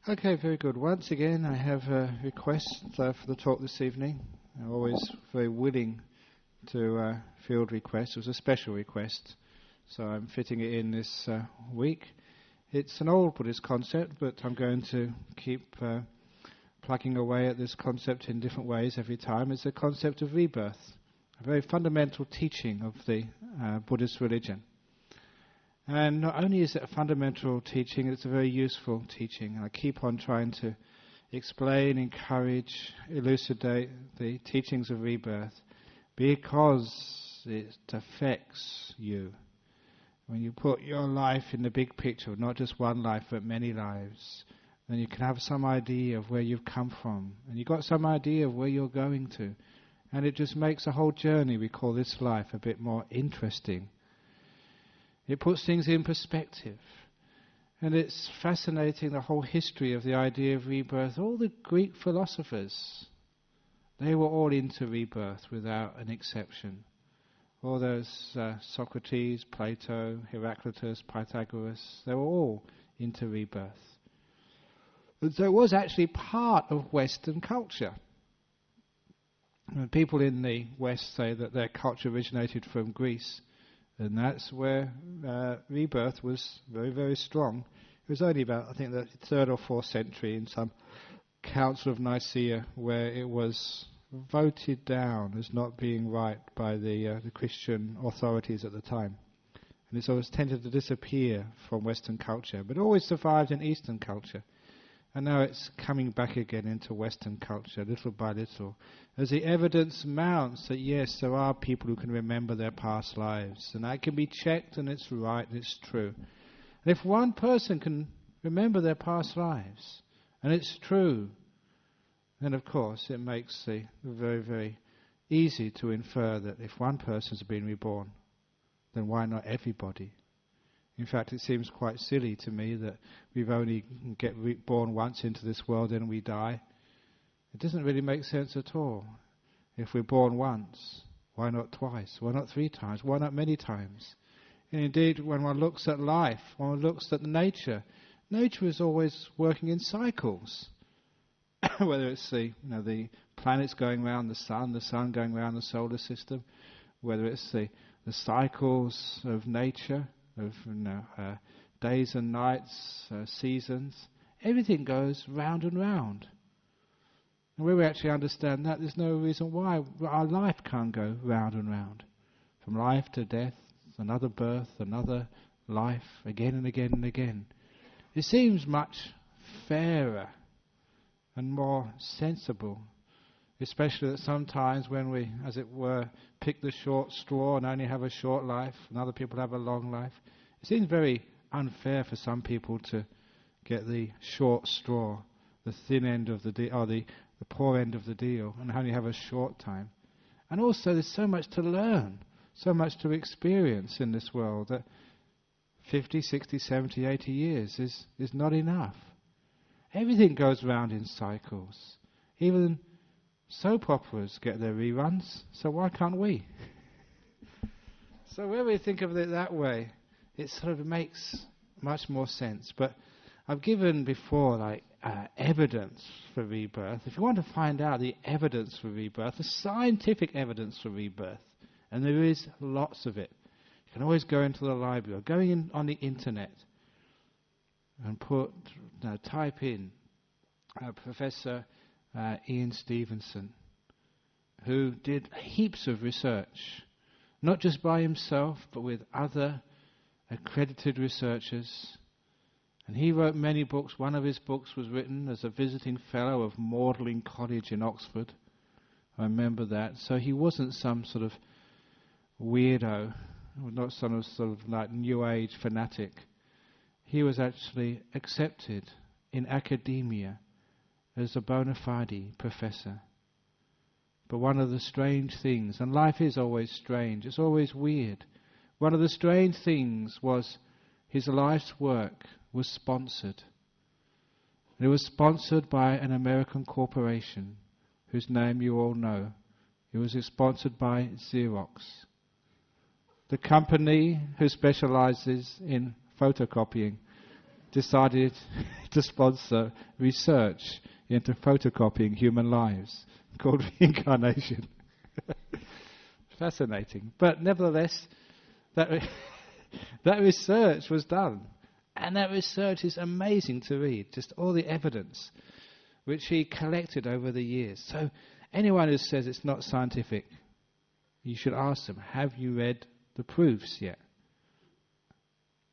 Okay, very good. Once again, I have a request for the talk this evening. I'm always very willing to field requests. It was a special request, so I'm fitting it in this week. It's an old Buddhist concept, but I'm going to keep plugging away at this concept in different ways every time. It's the concept of rebirth, a very fundamental teaching of the Buddhist religion. And not only is it a fundamental teaching, it's a very useful teaching. I keep on trying to explain, encourage, elucidate the teachings of rebirth because it affects you. When you put your life in the big picture, not just one life but many lives, then you can have some idea of where you've come from, and you've got some idea of where you're going to. And it just makes the whole journey we call this life a bit more interesting. It puts things in perspective. And it's fascinating, the whole history of the idea of rebirth. All the Greek philosophers, they were all into rebirth without an exception. All those Socrates, Plato, Heraclitus, Pythagoras, they were all into rebirth. And so it was actually part of Western culture. And people in the West say that their culture originated from Greece. And that's where rebirth was very, very strong. It was only about, I think, the 3rd or 4th century in some Council of Nicaea where it was voted down as not being right by the Christian authorities at the time. And it's always tended to disappear from Western culture, but always survived in Eastern culture. And now it's coming back again into Western culture, little by little, as the evidence mounts that yes, there are people who can remember their past lives, and that can be checked, and it's right, and it's true. And if one person can remember their past lives, and it's true, then of course it makes it very, very easy to infer that if one person's been reborn, then why not everybody? In fact, it seems quite silly to me that we've only get born once into this world and we die. It doesn't really make sense at all. If we're born once, why not twice? Why not 3 times? Why not many times? And indeed, when one looks at life, when one looks at nature, nature is always working in cycles. Whether it's the planets going around the sun going around the solar system, whether it's the cycles of nature, of days and nights, seasons, everything goes round and round. And when we actually understand that, there's no reason why our life can't go round and round. From life to death, another birth, another life, again and again and again. It seems much fairer and more sensible, especially that sometimes when we, as it were, pick the short straw and only have a short life, and other people have a long life. It seems very unfair for some people to get the short straw, the thin end of the deal, or the poor end of the deal, and only have a short time. And also there's so much to learn, so much to experience in this world that 50, 60, 70, 80 years is not enough. Everything goes round in cycles. Even soap operas get their reruns, so why can't we? So when we think of it that way, it sort of makes much more sense. But I've given before evidence for rebirth. If you want to find out the evidence for rebirth, the scientific evidence for rebirth, and there is lots of it, you can always go into the library or go in on the internet and type in Professor Ian Stevenson, who did heaps of research, not just by himself, but with other accredited researchers. And he wrote many books. One of his books was written as a visiting fellow of Magdalen College in Oxford. I remember that. So he wasn't some sort of weirdo, not some sort of like New Age fanatic. He was actually accepted in academia as a bona fide professor. But one of the strange things, and life is always strange, it's always weird, one of the strange things was his life's work was sponsored. And it was sponsored by an American corporation whose name you all know. It was sponsored by Xerox, the company who specializes in photocopying. decided to sponsor research into photocopying human lives called reincarnation. Fascinating. But nevertheless, that research was done. And that research is amazing to read, just all the evidence which he collected over the years. So anyone who says it's not scientific, you should ask them, have you read the proofs yet?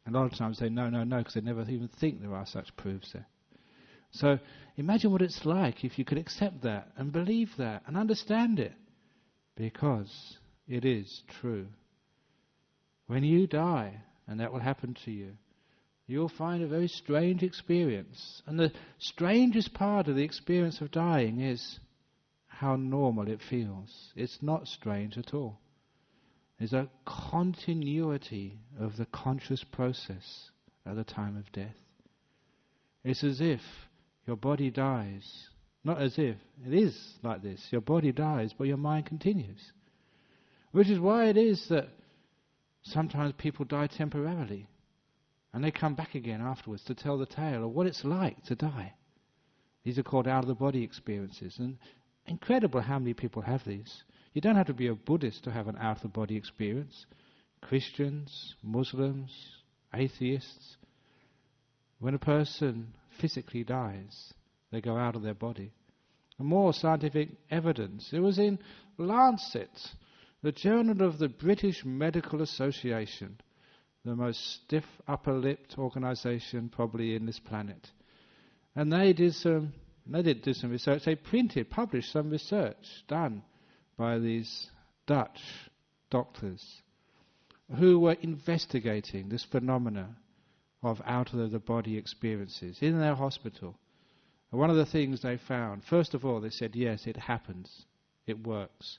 A lot of times they no, because they never even think there are such proofs there. So imagine what it's like if you could accept that and believe that and understand it, because it is true. When you die, and that will happen to you, you'll find a very strange experience. And the strangest part of the experience of dying is how normal it feels. It's not strange at all. There's a continuity of the conscious process at the time of death. It's as if your body dies. Not as if. It is like this. Your body dies, but your mind continues. Which is why it is that sometimes people die temporarily. And they come back again afterwards to tell the tale of what it's like to die. These are called out-of-the-body experiences. And incredible how many people have these. You don't have to be a Buddhist to have an out-of-the-body experience. Christians, Muslims, atheists. When a person physically dies, they go out of their body. And more scientific evidence. It was in Lancet, the journal of the British Medical Association, the most stiff upper-lipped organisation probably in this planet. And they did some research. They published some research done by these Dutch doctors who were investigating this phenomena of out-of-the-body experiences in their hospital. And one of the things they found, first of all, they said, yes, it happens. It works.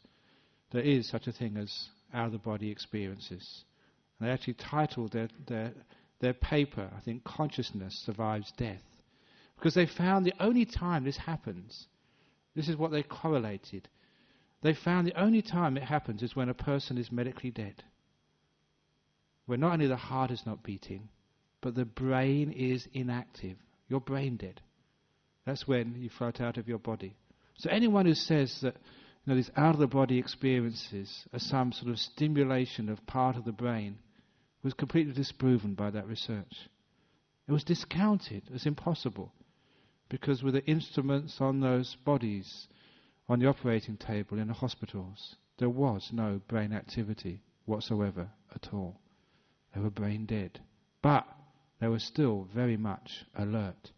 There is such a thing as out-of-the-body experiences. And they actually titled their paper, I think, Consciousness Survives Death. Because they found the only time this happens, this is what they correlated, they found the only time it happens is when a person is medically dead. Where not only the heart is not beating, but the brain is inactive. You're brain dead. That's when you float out of your body. So anyone who says that these out-of-the-body experiences are some sort of stimulation of part of the brain was completely disproven by that research. It was discounted as impossible, because with the instruments on those bodies on the operating table in the hospitals, there was no brain activity whatsoever at all. They were brain dead. But they were still very much alert.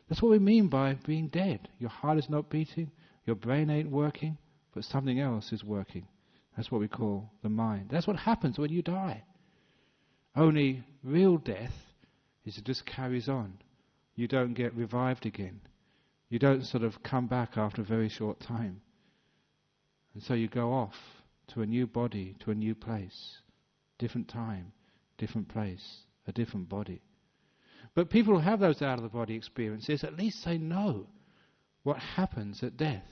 That's what we mean by being dead. Your heart is not beating, your brain ain't working, but something else is working. That's what we call the mind. That's what happens when you die. Only real death is it just carries on. You don't get revived again. You don't sort of come back after a very short time. And so you go off to a new body, to a new place. Different time, different place, a different body. But people who have those out-of-the-body experiences, at least they know what happens at death.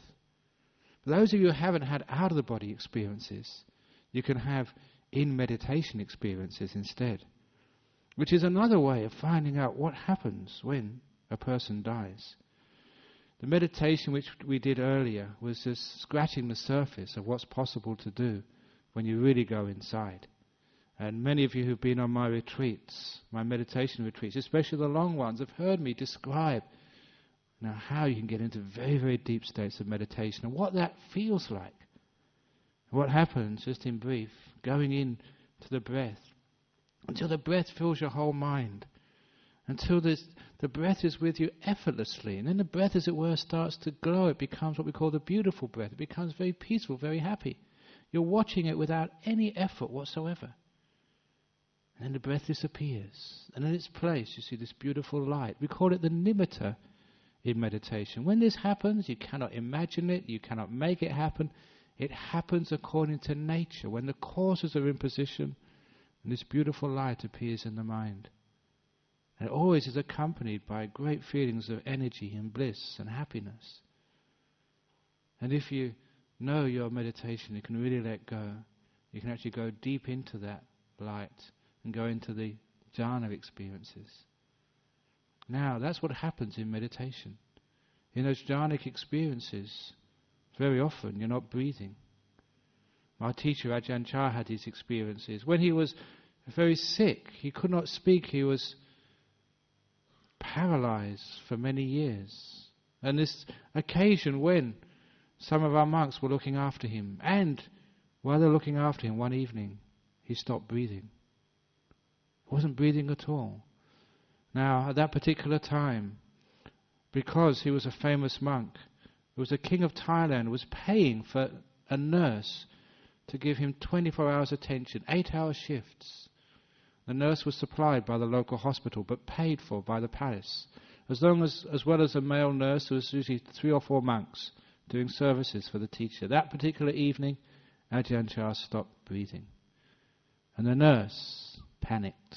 For those of you who haven't had out-of-the-body experiences, you can have in-meditation experiences instead, which is another way of finding out what happens when a person dies. The meditation which we did earlier was just scratching the surface of what's possible to do when you really go inside. And many of you who've been on my retreats, my meditation retreats, especially the long ones, have heard me describe how you can get into very, very deep states of meditation and what that feels like. What happens, just in brief, going in to the breath, until the breath fills your whole mind, until the breath is with you effortlessly, and then the breath, as it were, starts to glow. It becomes what we call the beautiful breath. It becomes very peaceful, very happy. You're watching it without any effort whatsoever. And then the breath disappears, and in its place you see this beautiful light. We call it the nimitta in meditation. When this happens, you cannot imagine it, you cannot make it happen. It happens according to nature, when the causes are in position, and this beautiful light appears in the mind. And it always is accompanied by great feelings of energy and bliss and happiness. And if you know your meditation, you can really let go. You can actually go deep into that light and go into the jhana experiences. Now, that's what happens in meditation. In those jhanic experiences, very often you're not breathing. My teacher Ajahn Chah had these experiences. When he was very sick, he could not speak, he was paralyzed for many years. And this occasion when some of our monks were looking after him, and while they were looking after him one evening, he stopped breathing. He wasn't breathing at all. Now, at that particular time, because he was a famous monk, there was a king of Thailand who was paying for a nurse to give him 24 hours attention, 8-hour shifts. The nurse was supplied by the local hospital, but paid for by the palace. As well as a male nurse, there was usually 3 or 4 monks doing services for the teacher. That particular evening, Ajahn Chah stopped breathing. And the nurse panicked.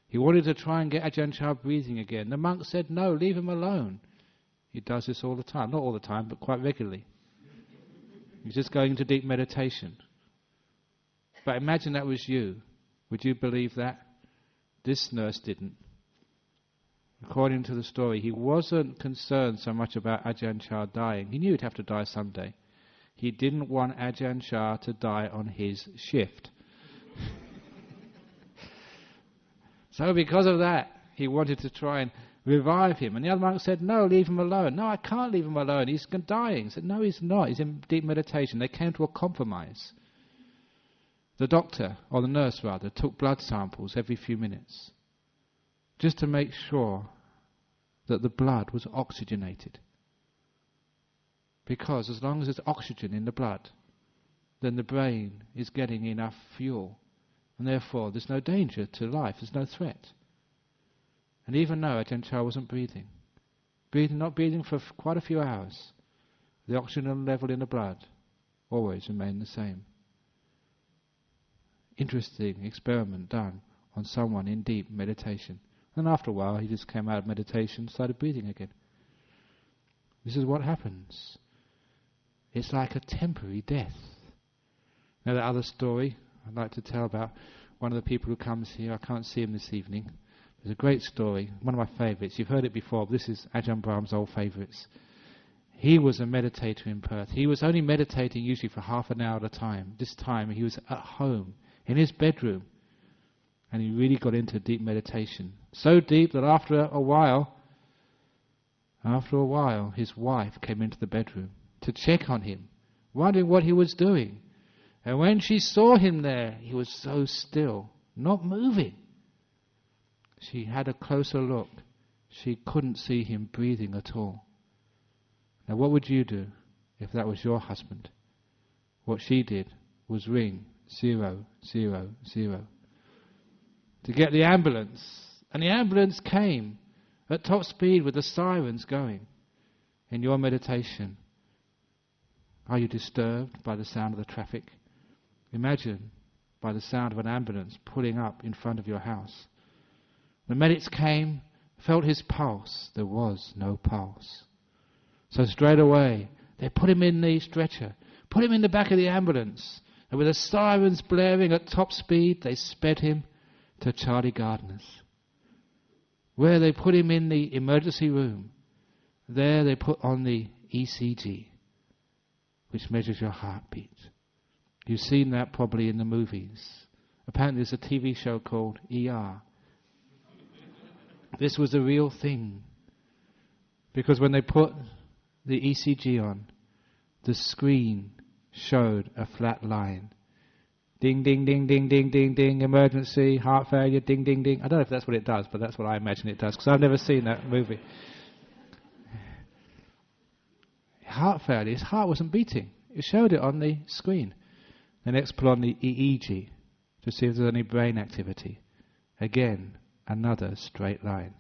He wanted to try and get Ajahn Chah breathing again. The monk said, no, leave him alone. He does this all the time. Not all the time, but quite regularly. He's just going into deep meditation. But imagine that was you. Would you believe that? This nurse didn't. According to the story, he wasn't concerned so much about Ajahn Chah dying. He knew he'd have to die someday. He didn't want Ajahn Chah to die on his shift. So because of that, he wanted to try and revive him. And the other monk said, no, leave him alone. No, I can't leave him alone. He's dying. He said, no, he's not. He's in deep meditation. They came to a compromise. The doctor, or the nurse rather, took blood samples every few minutes just to make sure that the blood was oxygenated. Because as long as there's oxygen in the blood, then the brain is getting enough fuel. And therefore there's no danger to life, there's no threat. And even though Ajahn Chah wasn't not breathing for quite a few hours, the oxygen level in the blood always remained the same. Interesting experiment done on someone in deep meditation. And after a while he just came out of meditation and started breathing again. This is what happens. It's like a temporary death. Now that other story I'd like to tell about one of the people who comes here. I can't see him this evening. There's a great story, one of my favourites. You've heard it before, but this is Ajahn Brahm's old favourites. He was a meditator in Perth. He was only meditating usually for half an hour at a time. This time he was at home, in his bedroom, and he really got into deep meditation. So deep that after a while, his wife came into the bedroom to check on him, wondering what he was doing. And when she saw him there, he was so still, not moving. She had a closer look. She couldn't see him breathing at all. Now what would you do if that was your husband? What she did was ring 000 to get the ambulance. And the ambulance came at top speed with the sirens going. In your meditation, are you disturbed by the sound of the traffic? Imagine by the sound of an ambulance pulling up in front of your house. The medics came, felt his pulse. There was no pulse. So straight away, they put him in the stretcher, put him in the back of the ambulance, and with the sirens blaring at top speed, they sped him to Charlie Gardner's, where they put him in the emergency room. There they put on the ECG, which measures your heartbeat. You've seen that probably in the movies. Apparently there's a TV show called ER. This was a real thing. Because when they put the ECG on, the screen showed a flat line. Ding, ding, ding, ding, ding, ding, ding, emergency, heart failure, ding, ding, ding. I don't know if that's what it does, but that's what I imagine it does, because I've never seen that movie. Heart failure, his heart wasn't beating. It showed it on the screen. The next put on the EEG to see if there's any brain activity. Again, another straight line.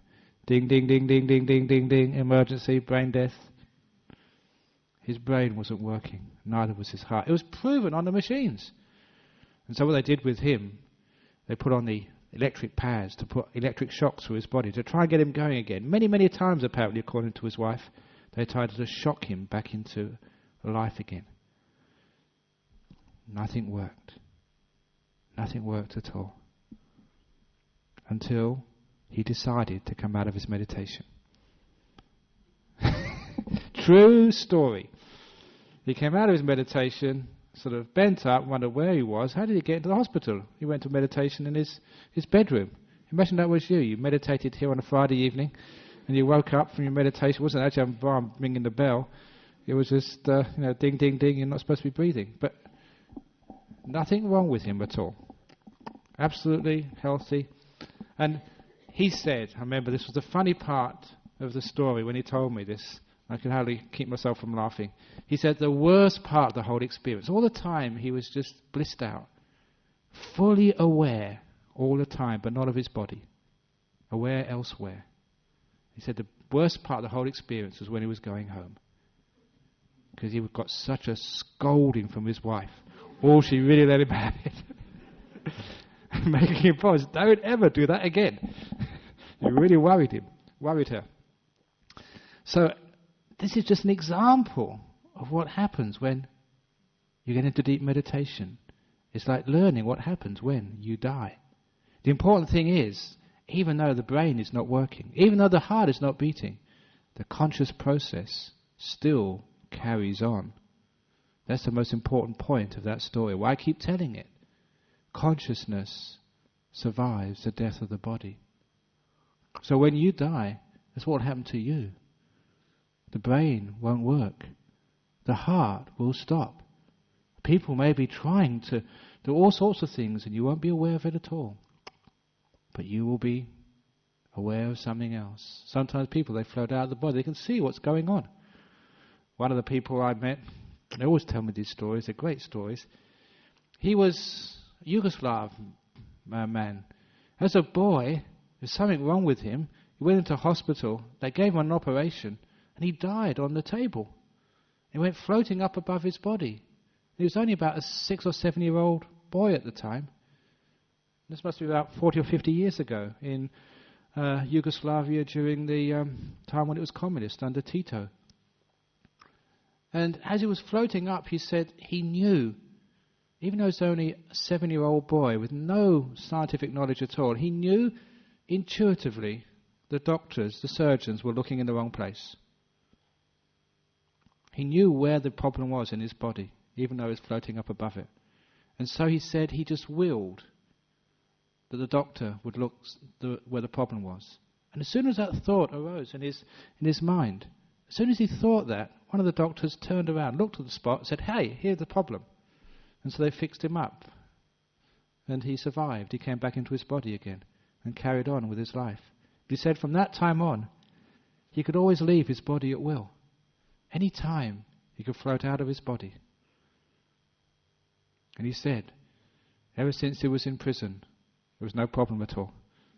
Ding, ding, ding, ding, ding, ding, ding, ding, emergency, brain death. His brain wasn't working, neither was his heart. It was proven on the machines. And so what they did with him, they put on the electric pads to put electric shocks through his body to try and get him going again. Many, many times apparently, according to his wife, they tried to shock him back into life again. Nothing worked. Nothing worked at all. Until he decided to come out of his meditation. True story. He came out of his meditation, sort of bent up, wondered where he was. How did he get into the hospital? He went to meditation in his bedroom. Imagine that was you. You meditated here on a Friday evening, and you woke up from your meditation. It wasn't Ajahn Brahm ringing the bell. It was just, ding, ding, ding, you're not supposed to be breathing. But nothing wrong with him at all. Absolutely healthy. And he said, I remember this was the funny part of the story when he told me this. I could hardly keep myself from laughing. He said the worst part of the whole experience, all the time he was just blissed out, fully aware all the time, but not of his body, aware elsewhere. He said the worst part of the whole experience was when he was going home, because he got such a scolding from his wife. All she really let him have it. Making him promise, don't ever do that again. It really worried her. So this is just an example of what happens when you get into deep meditation. It's like learning what happens when you die. The important thing is, even though the brain is not working, even though the heart is not beating, the conscious process still carries on. That's the most important point of that story. Why I keep telling it? Consciousness survives the death of the body. So when you die, that's what will happen to you. The brain won't work. The heart will stop. People may be trying to do all sorts of things and you won't be aware of it at all. But you will be aware of something else. Sometimes people, they float out of the body. They can see what's going on. One of the people I met, they always tell me these stories. They're great stories. He was a Yugoslav man. As a boy, there's something wrong with him. He went into hospital. They gave him an operation. And he died on the table. He went floating up above his body. He was only about a 6 or 7 year old boy at the time. This must be about 40 or 50 years ago in Yugoslavia during the time when it was communist under Tito. And as he was floating up, he said he knew, even though he was only a 7 year old boy with no scientific knowledge at all, he knew intuitively the doctors, the surgeons were looking in the wrong place. He knew where the problem was in his body, even though he was floating up above it. And so he said he just willed that the doctor would look where the problem was. And as soon as that thought arose in his mind, as soon as he thought that, one of the doctors turned around, looked at the spot, and said, hey, here's the problem. And so they fixed him up. And he survived. He came back into his body again and carried on with his life. He said from that time on, he could always leave his body at will. Any time he could float out of his body. And he said, ever since he was in prison, there was no problem at all.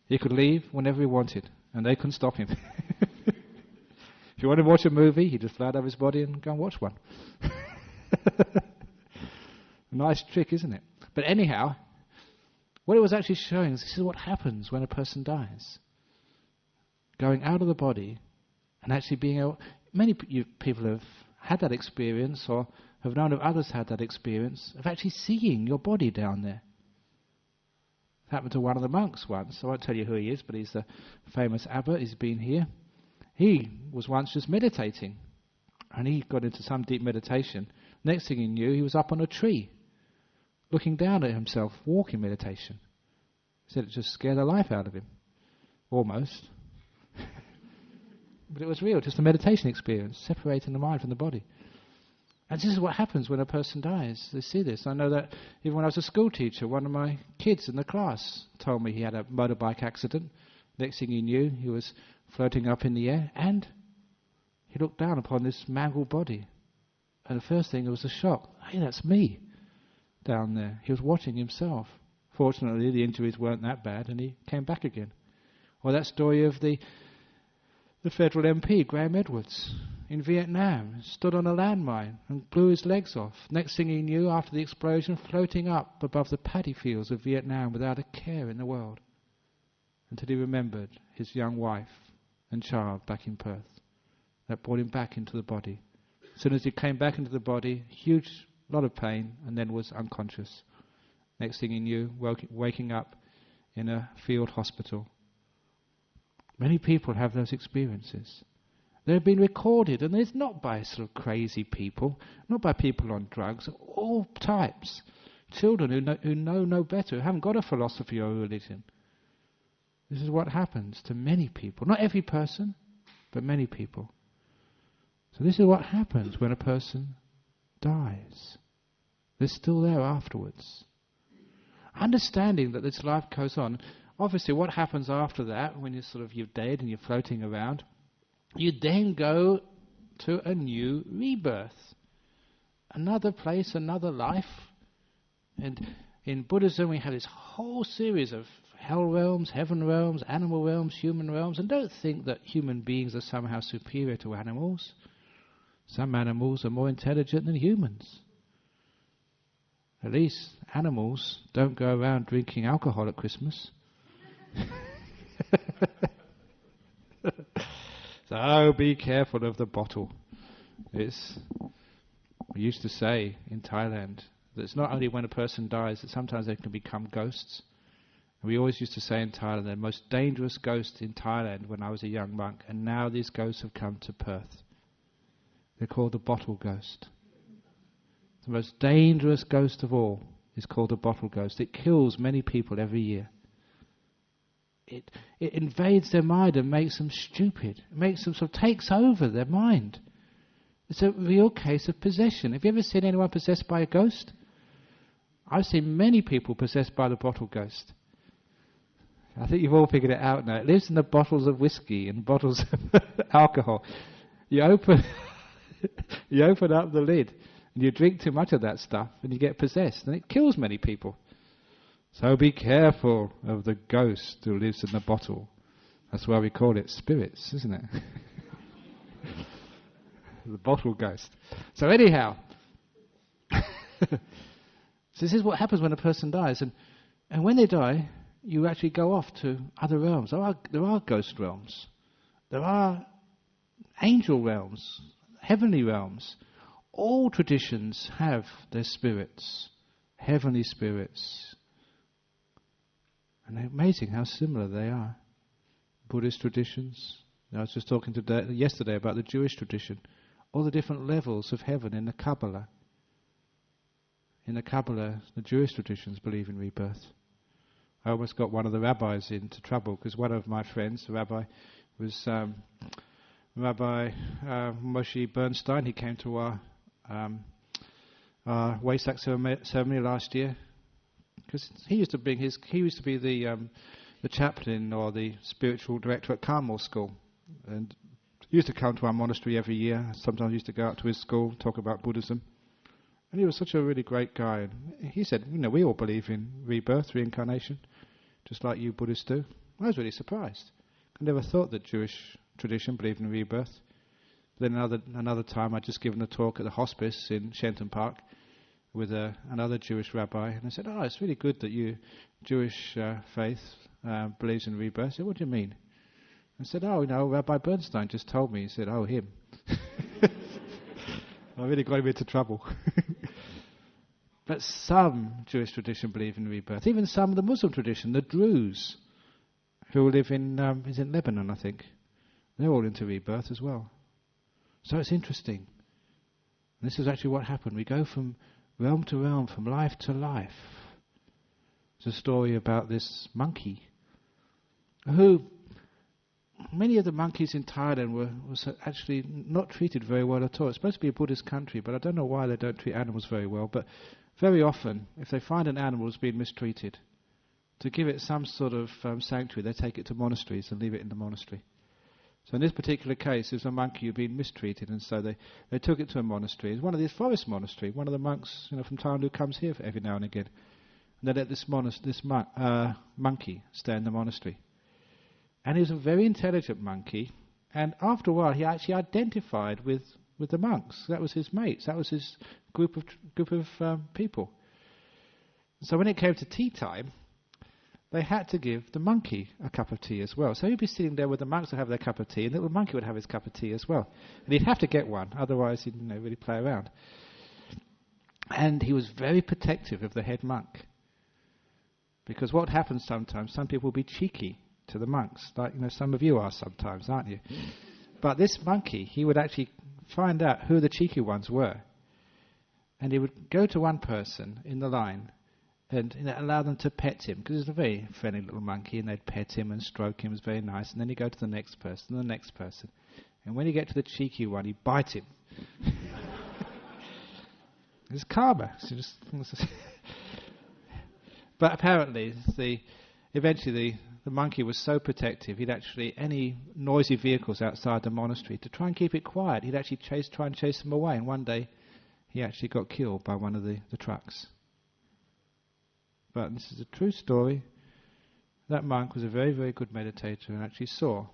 He could leave whenever he wanted, and they couldn't stop him. If you want to watch a movie, he'd just float out of his body and go and watch one. Nice trick, isn't it? But anyhow, what it was actually showing is this is what happens when a person dies. Going out of the body and actually being able... Many people have had that experience or have known of others had that experience of actually seeing your body down there. It happened to one of the monks once. I won't tell you who he is, but he's a famous abbot. He's been here. He was once just meditating, and he got into some deep meditation. Next thing he knew, he was up on a tree, looking down at himself, walking meditation. He said it just scared the life out of him. Almost. But it was real, just a meditation experience, separating the mind from the body. And this is what happens when a person dies. They see this. I know that even when I was a school teacher, one of my kids in the class told me he had a motorbike accident. Next thing he knew, he was floating up in the air, and he looked down upon this mangled body. And the first thing, it was a shock. Hey, that's me down there. He was watching himself. Fortunately, the injuries weren't that bad, and he came back again. Or that story of the federal MP, Graham Edwards, in Vietnam, stood on a landmine and blew his legs off. Next thing he knew, after the explosion, floating up above the paddy fields of Vietnam without a care in the world, until he remembered his young wife and child back in Perth. That brought him back into the body. As soon as he came back into the body, huge lot of pain, and then was unconscious. Next thing he knew, waking up in a field hospital. Many people have those experiences. They've been recorded, and it's not by sort of crazy people, not by people on drugs, all types. Children who know no better, who haven't got a philosophy or a religion. This is what happens to many people. Not every person, but many people. So this is what happens when a person dies. They're still there afterwards. Understanding that this life goes on. Obviously, what happens after that, when you're dead and you're floating around, you then go to a new rebirth. Another place, another life. And in Buddhism, we have this whole series of hell realms, heaven realms, animal realms, human realms. And don't think that human beings are somehow superior to animals. Some animals are more intelligent than humans. At least animals don't go around drinking alcohol at Christmas. So be careful of the bottle. We used to say in Thailand that it's not only when a person dies that sometimes they can become ghosts. We always used to say in Thailand, the most dangerous ghost in Thailand when I was a young monk, and now these ghosts have come to Perth. They're called the bottle ghost. The most dangerous ghost of all is called the bottle ghost. It kills many people every year. It invades their mind and makes them stupid. It makes them takes over their mind. It's a real case of possession. Have you ever seen anyone possessed by a ghost? I've seen many people possessed by the bottle ghost. I think you've all figured it out now. It lives in the bottles of whiskey and bottles of alcohol. You open up the lid and you drink too much of that stuff and you get possessed, and it kills many people. So be careful of the ghost who lives in the bottle. That's why we call it spirits, isn't it? The bottle ghost. So anyhow, so this is what happens when a person dies. And when they die, you actually go off to other realms. There are ghost realms. There are angel realms, heavenly realms. All traditions have their spirits, heavenly spirits. And it's amazing how similar they are. Buddhist traditions. I was just talking yesterday about the Jewish tradition. All the different levels of heaven in the Kabbalah. In the Kabbalah, the Jewish traditions believe in rebirth. I almost got one of the rabbis into trouble because one of my friends, the rabbi, was Rabbi Moshe Bernstein. He came to our Wesak ceremony last year. Because he used to be the chaplain or the spiritual director at Carmel School, and he used to come to our monastery every year. Sometimes he used to go out to his school, talk about Buddhism, and he was such a really great guy. And he said, we all believe in rebirth, reincarnation, just like you Buddhists do. I was really surprised. I never thought that Jewish tradition believed in rebirth. Then another time, I'd just given a talk at the hospice in Shenton Park with another Jewish rabbi, and I said, it's really good that you, Jewish faith, believes in rebirth. I said, what do you mean? I said, Rabbi Bernstein just told me. He said, him. I really got him into trouble. But some Jewish tradition believe in rebirth. Even some of the Muslim tradition, the Druze, who live in Lebanon, I think. They're all into rebirth as well. So it's interesting. And this is actually what happened. We go from realm to realm, from life to life. It's a story about this monkey who, many of the monkeys in Thailand were actually not treated very well at all. It's supposed to be a Buddhist country, but I don't know why they don't treat animals very well. But very often, if they find an animal that's been mistreated, to give it some sort of sanctuary, they take it to monasteries and leave it in the monastery. So in this particular case, there's a monkey who'd been mistreated, and so they took it to a monastery. It's one of these forest monasteries. One of the monks, from Thailand, who comes here every now and again. And they let this monkey stay in the monastery. And he was a very intelligent monkey. And after a while, he actually identified with the monks. That was his mates. That was his group of people. So when it came to tea time, they had to give the monkey a cup of tea as well. So he'd be sitting there with the monks would have their cup of tea, and the little monkey would have his cup of tea as well. And he'd have to get one, otherwise he'd really play around. And he was very protective of the head monk. Because what happens sometimes, some people will be cheeky to the monks, like some of you are sometimes, aren't you? But this monkey, he would actually find out who the cheeky ones were, and he would go to one person in the line and allow them to pet him, because he's a very friendly little monkey, and they'd pet him and stroke him. It was very nice. And then he'd go to the next person and the next person, and when you get to the cheeky one, he'd bite him. It's karma. But apparently, eventually the monkey was so protective, he'd actually, any noisy vehicles outside the monastery, to try and keep it quiet, he'd actually try and chase them away. And one day, he actually got killed by one of the trucks. But this is a true story. That monk was a very, very good meditator and actually saw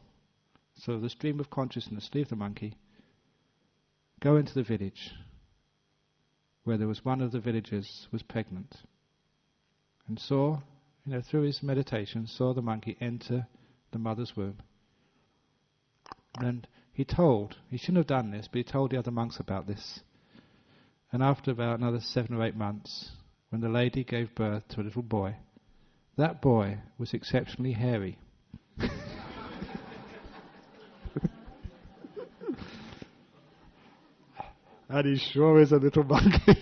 the stream of consciousness leave the monkey, go into the village where there was one of the villagers was pregnant, and saw, through his meditation, saw the monkey enter the mother's womb. And he shouldn't have done this, but he told the other monks about this. And after about another 7 or 8 months, when the lady gave birth to a little boy, that boy was exceptionally hairy. And he sure is a little monkey.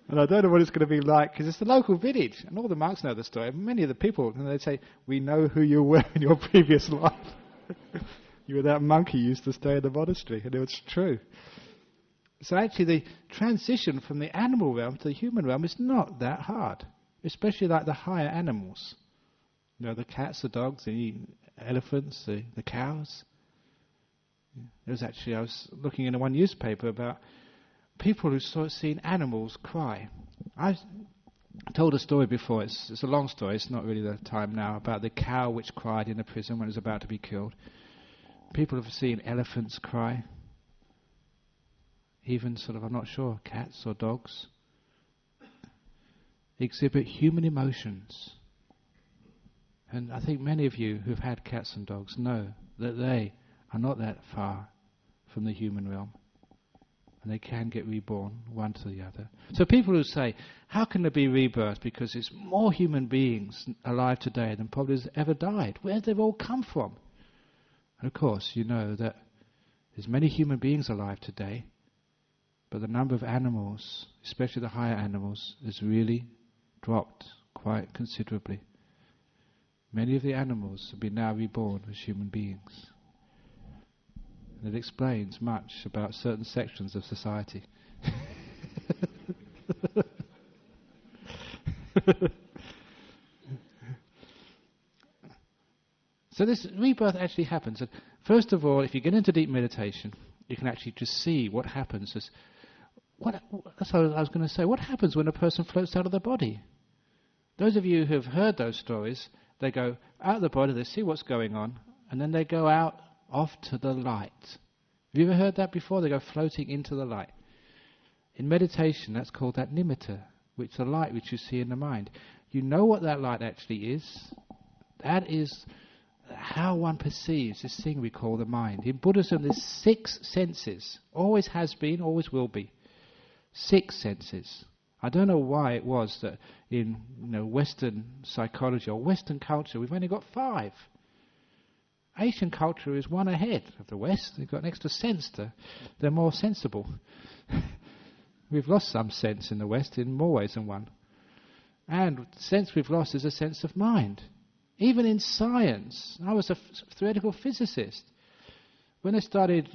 And I don't know what it's going to be like, because it's the local village, and all the monks know the story. Many of the people, and they say, we know who you were in your previous life. You were that monkey who used to stay in the monastery, and it was true. So actually the transition from the animal realm to the human realm is not that hard, especially like the higher animals. The cats, the dogs, the elephants, the cows. I was looking in one newspaper about people who seen animals cry. I told a story before, it's a long story, it's not really the time now, about the cow which cried in the prison when it was about to be killed. People have seen elephants cry. Even I'm not sure, cats or dogs exhibit human emotions. And I think many of you who've had cats and dogs know that they are not that far from the human realm. And they can get reborn, one to the other. So people who say, how can there be rebirth? Because there's more human beings alive today than probably has ever died. Where have they all come from? And of course, you know that there's many human beings alive today, but the number of animals, especially the higher animals, has really dropped quite considerably. Many of the animals have been now reborn as human beings. And it explains much about certain sections of society. So this rebirth actually happens. And first of all, if you get into deep meditation, you can actually just see what happens. That's what I was going to say. What happens when a person floats out of the body? Those of you who have heard those stories, they go out of the body, they see what's going on, and then they go out off to the light. Have you ever heard that before? They go floating into the light. In meditation, that's called that nimitta, which is the light which you see in the mind. You know what that light actually is. That is how one perceives this thing we call the mind. In Buddhism, there's 6 senses. Always has been, always will be. 6 senses. I don't know why it was that in Western psychology or Western culture, we've only got 5. Asian culture is one ahead of the West. They've got an extra sense they're more sensible. We've lost some sense in the West in more ways than one. And the sense we've lost is a sense of mind. Even in science, I was a theoretical physicist. When they started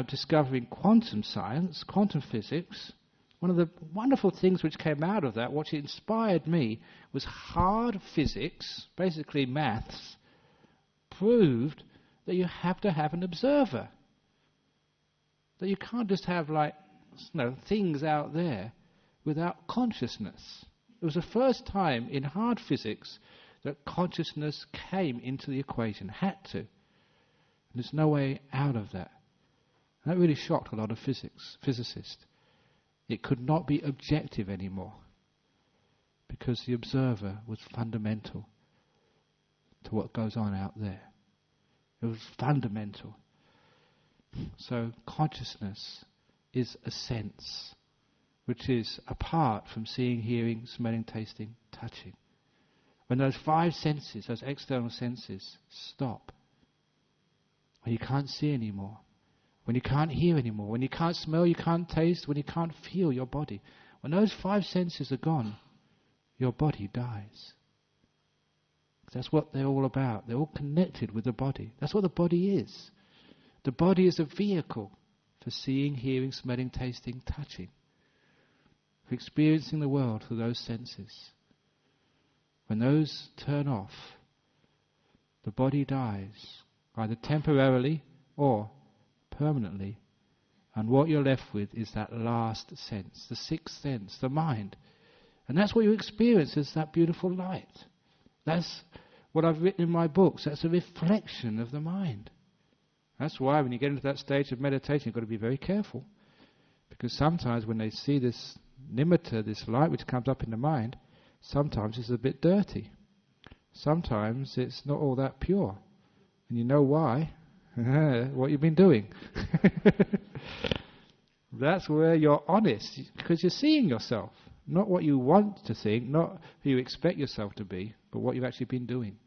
discovering quantum science, quantum physics, one of the wonderful things which came out of that, what inspired me, was hard physics, basically maths, proved that you have to have an observer. That you can't just have things out there without consciousness. It was the first time in hard physics that consciousness came into the equation, had to. And there's no way out of that. And that really shocked a lot of physicists. It could not be objective anymore because the observer was fundamental to what goes on out there. It was fundamental. So consciousness is a sense which is apart from seeing, hearing, smelling, tasting, touching. When those five senses, those external senses, stop. When you can't see anymore. When you can't hear anymore. When you can't smell, you can't taste. When you can't feel your body. When those five senses are gone, your body dies. That's what they're all about. They're all connected with the body. That's what the body is. The body is a vehicle for seeing, hearing, smelling, tasting, touching. For experiencing the world through those senses. When those turn off, the body dies, either temporarily or permanently. And what you're left with is that last sense, the sixth sense, the mind. And that's what you experience as that beautiful light. That's what I've written in my books. That's a reflection of the mind. That's why when you get into that stage of meditation, you've got to be very careful. Because sometimes when they see this nimitta, this light which comes up in the mind, sometimes it's a bit dirty. Sometimes it's not all that pure. And you know why? What you've been doing. That's where you're honest, because you're seeing yourself. Not what you want to think, not who you expect yourself to be, but what you've actually been doing.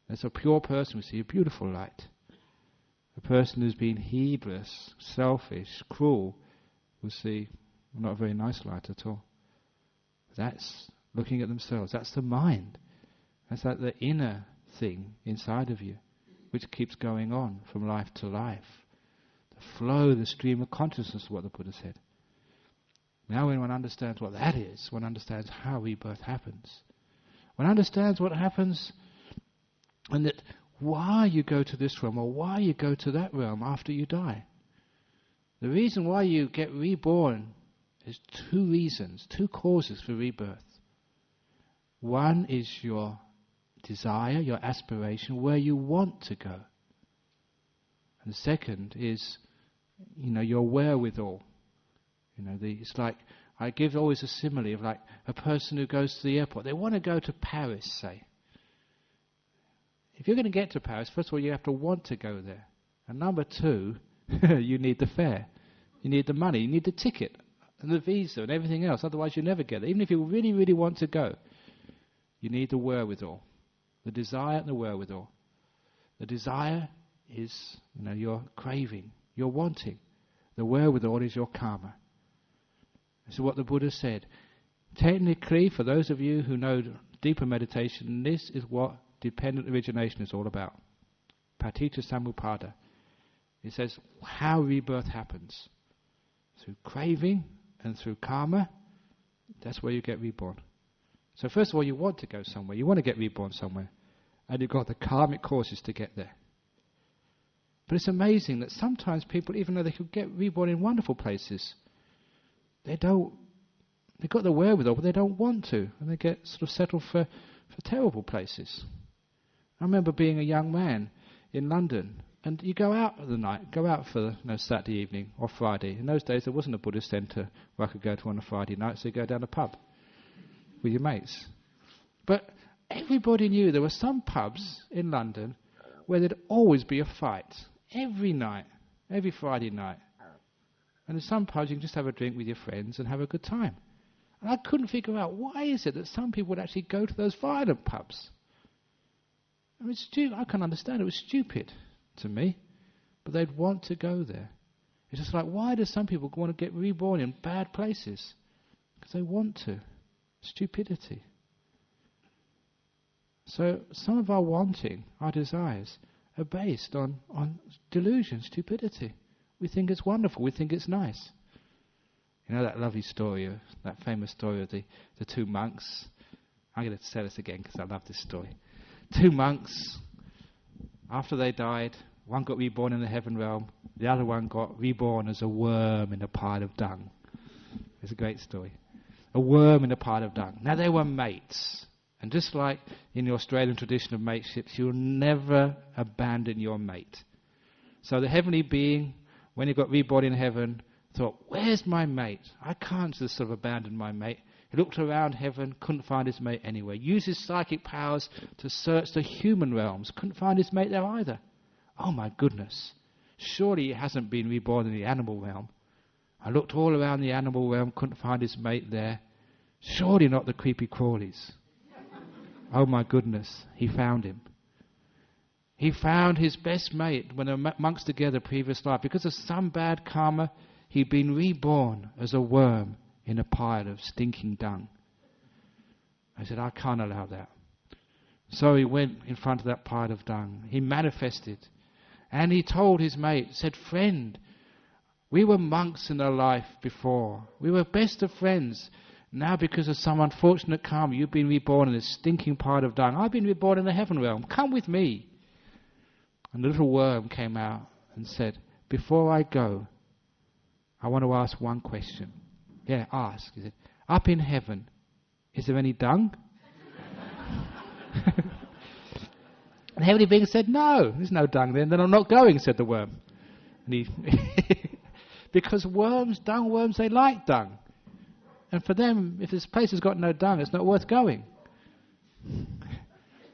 As a pure person will see a beautiful light. A person who's been heedless, selfish, cruel, will see not a very nice light at all. That's looking at themselves. That's the mind. That's like the inner thing inside of you, which keeps going on from life to life. The flow, the stream of consciousness is what the Buddha said. Now when one understands what that is, one understands how rebirth happens. One understands what happens and that why you go to this realm or why you go to that realm after you die. The reason why you get reborn is two reasons, two causes for rebirth. One is your desire, your aspiration, where you want to go. And the second is, your wherewithal. It's like, I give always a simile of like a person who goes to the airport. They want to go to Paris, say. If you're going to get to Paris, first of all, you have to want to go there. And number two, you need the fare. You need the money. You need the ticket and the visa and everything else. Otherwise, you never get there. Even if you really, really want to go, you need the wherewithal. The desire and the wherewithal. The desire is, your craving, your wanting. The wherewithal is your karma. This is what the Buddha said. Technically, for those of you who know deeper meditation, this is what dependent origination is all about. Paticca samuppada. It says how rebirth happens. Through craving and through karma, that's where you get reborn. So first of all, you want to go somewhere. You want to get reborn somewhere. And you've got the karmic causes to get there. But it's amazing that sometimes people, even though they could get reborn in wonderful places, they've got the wherewithal, but they don't want to. And they get sort of settled for terrible places. I remember being a young man in London, and you go out at the night, go out for Saturday evening or Friday. In those days there wasn't a Buddhist centre where I could go to on a Friday night, so you go down a pub with your mates. But everybody knew there were some pubs in London where there'd always be a fight. Every night, every Friday night. And in some pubs you can just have a drink with your friends and have a good time. And I couldn't figure out, why is it that some people would actually go to those violent pubs? I mean, I can't understand. It was stupid to me. But they'd want to go there. It's just like, why do some people want to get reborn in bad places? Because they want to. Stupidity. So some of our wanting, our desires, are based on delusion, stupidity. We think it's wonderful. We think it's nice. You know that lovely story, that famous story of the two monks? I'm going to tell this again because I love this story. Two monks, after they died, one got reborn in the heaven realm, the other one got reborn as a worm in a pile of dung. It's a great story. A worm in a pile of dung. Now they were mates. And just like in the Australian tradition of mateships, you'll never abandon your mate. So the heavenly being, when he got reborn in heaven, thought, where's my mate? I can't just sort of abandon my mate. He looked around heaven, couldn't find his mate anywhere. Used his psychic powers to search the human realms. Couldn't find his mate there either. Oh my goodness. Surely he hasn't been reborn in the animal realm. I looked all around the animal realm, couldn't find his mate there. Surely not the creepy crawlies. Oh my goodness, he found him. He found his best mate when they were monks together previous life. Because of some bad karma, he'd been reborn as a worm in a pile of stinking dung. I said, I can't allow that. So he went in front of that pile of dung. He manifested. And he told his mate, said, friend, we were monks in our life before. We were best of friends. Now because of some unfortunate karma, you've been reborn in this stinking pile of dung. I've been reborn in the heaven realm. Come with me. And the little worm came out and said, before I go, I want to ask one question. Yeah, ask. He said, up in heaven, is there any dung? And the heavenly being said, no, there's no dung there. And then I'm not going, said the worm. And he because worms, dung worms, they like dung. And for them, if this place has got no dung, it's not worth going.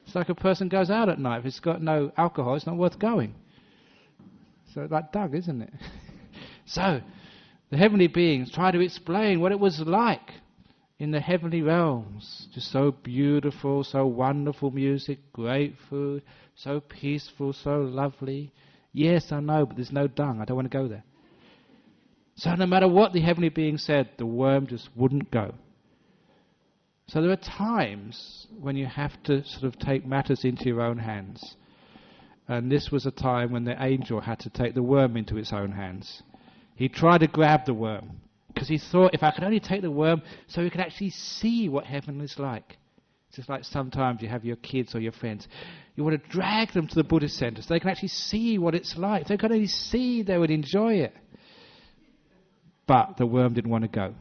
It's like a person goes out at night. If it's got no alcohol, it's not worth going. So it's like dung, isn't it? So the heavenly beings try to explain what it was like in the heavenly realms. Just so beautiful, so wonderful music, great food, so peaceful, so lovely. Yes, I know, but there's no dung. I don't want to go there. So no matter what the heavenly being said, the worm just wouldn't go. So there are times when you have to sort of take matters into your own hands. And this was a time when the angel had to take the worm into its own hands. He tried to grab the worm, because he thought, if I could only take the worm so he could actually see what heaven is like. It's just like sometimes you have your kids or your friends. You want to drag them to the Buddhist center so they can actually see what it's like. If they could only see, they would enjoy it. But the worm didn't want to go.